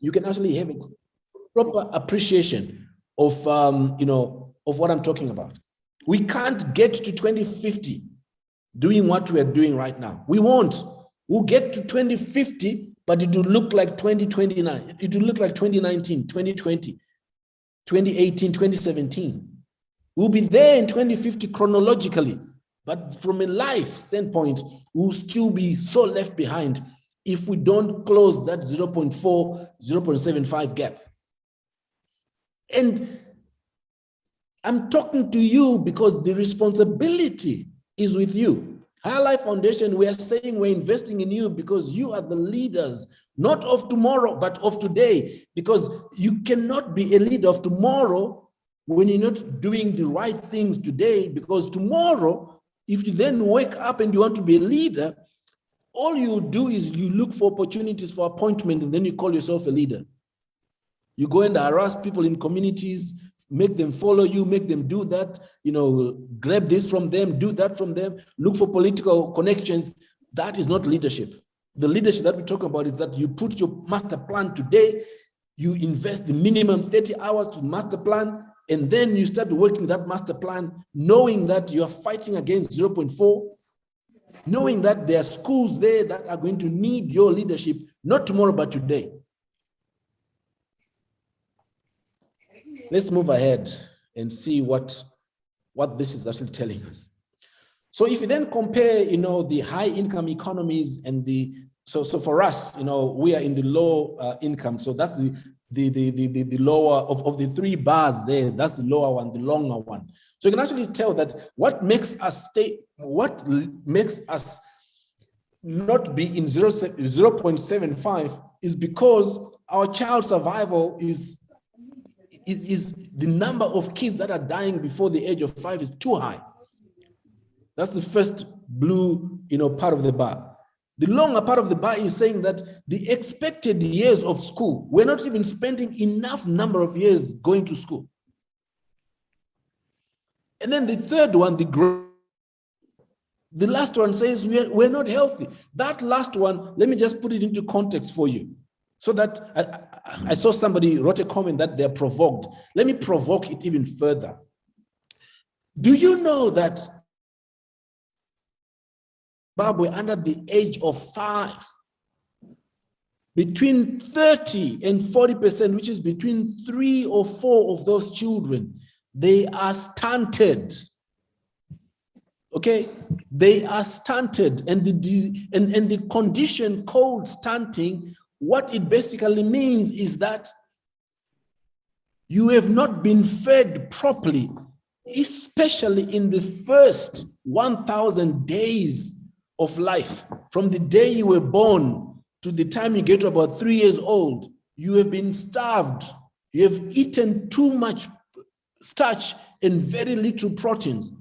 you can actually have a proper appreciation of, of what I'm talking about. We can't get to 2050 doing what we are doing right now. We won't. We'll get to 2050, but it will look like 2029. It will look like 2019, 2020, 2018, 2017. We'll be there in 2050 chronologically, but from a life standpoint, we'll still be so left behind if we don't close that 0.4, 0.75 gap. And I'm talking to you because the responsibility is with you. Higher Life Foundation, we are saying we're investing in you because you are the leaders, not of tomorrow, but of today, because you cannot be a leader of tomorrow when you're not doing the right things today, because tomorrow, if you then wake up and you want to be a leader, all you do is you look for opportunities for appointment and then you call yourself a leader. You go and harass people in communities, make them follow you, make them do that, grab this from them, do that from them, look for political connections. That is not leadership. The leadership that we talk about is that you put your master plan today, you invest the minimum 30 hours to master plan, and then you start working that master plan, knowing that you are fighting against 0.4, knowing that there are schools there that are going to need your leadership, not tomorrow, but today. Let's move ahead and see what this is actually telling us. So if you then compare, the high income economies and so for us, we are in the low income. So that's the lower of the three bars there. That's the lower one, the longer one. So you can actually tell that what makes us not be in 0.75 is because our child survival is the number of kids that are dying before the age of 5 is too high. That's the first blue, part of the bar. The longer part of the bar is saying that the expected years of school, we're not even spending enough number of years going to school. And then the third one, the last one says we're not healthy. That last one, let me just put it into context for you. So that I saw somebody wrote a comment that they're provoked. Let me provoke it even further. Do you know that Zimbabwe under the age of 5, between 30 and 40%, which is between 3 or 4 of those children, they are stunted. Okay, they are stunted, and the condition called stunting, what it basically means is that you have not been fed properly, especially in the first 1,000 days of life. From the day you were born to the time you get to about 3 years old, you have been starved. You have eaten too much starch and very little proteins.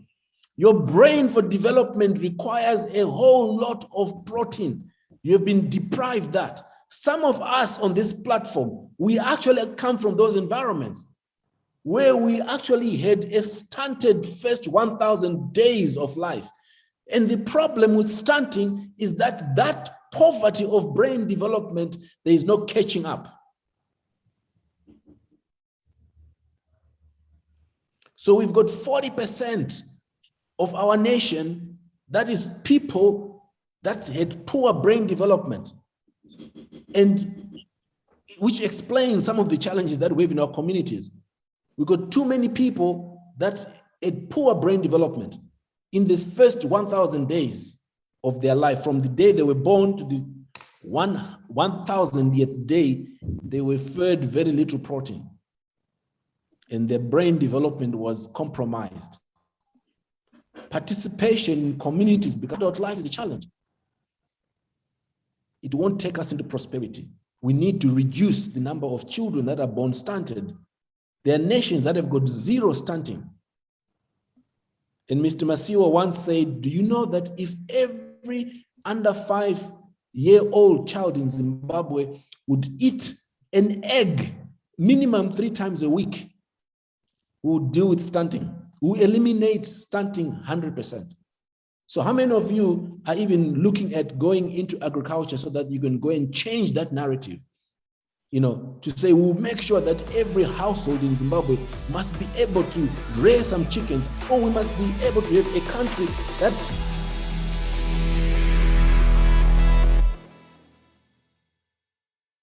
Your brain for development requires a whole lot of protein. You have been deprived that. Some of us on this platform, we actually come from those environments where we actually had a stunted first 1,000 days of life. And the problem with stunting is that poverty of brain development, there is no catching up. So we've got 40% of our nation, that is people that had poor brain development, and which explains some of the challenges that we have in our communities. We've got too many people that had poor brain development in the first 1,000 days of their life. From the day they were born to the 1,000th day, they were fed very little protein, and their brain development was compromised. Participation in communities, because adult life is a challenge. It won't take us into prosperity. We need to reduce the number of children that are born stunted. There are nations that have got 0 stunting. And Mr. Masiwa once said, do you know that if every under 5-year-old child in Zimbabwe would eat an egg minimum 3 times a week, we would deal with stunting. We eliminate stunting 100%. So how many of you are even looking at going into agriculture so that you can go and change that narrative? to say we'll make sure that every household in Zimbabwe must be able to raise some chickens, or we must be able to have a country that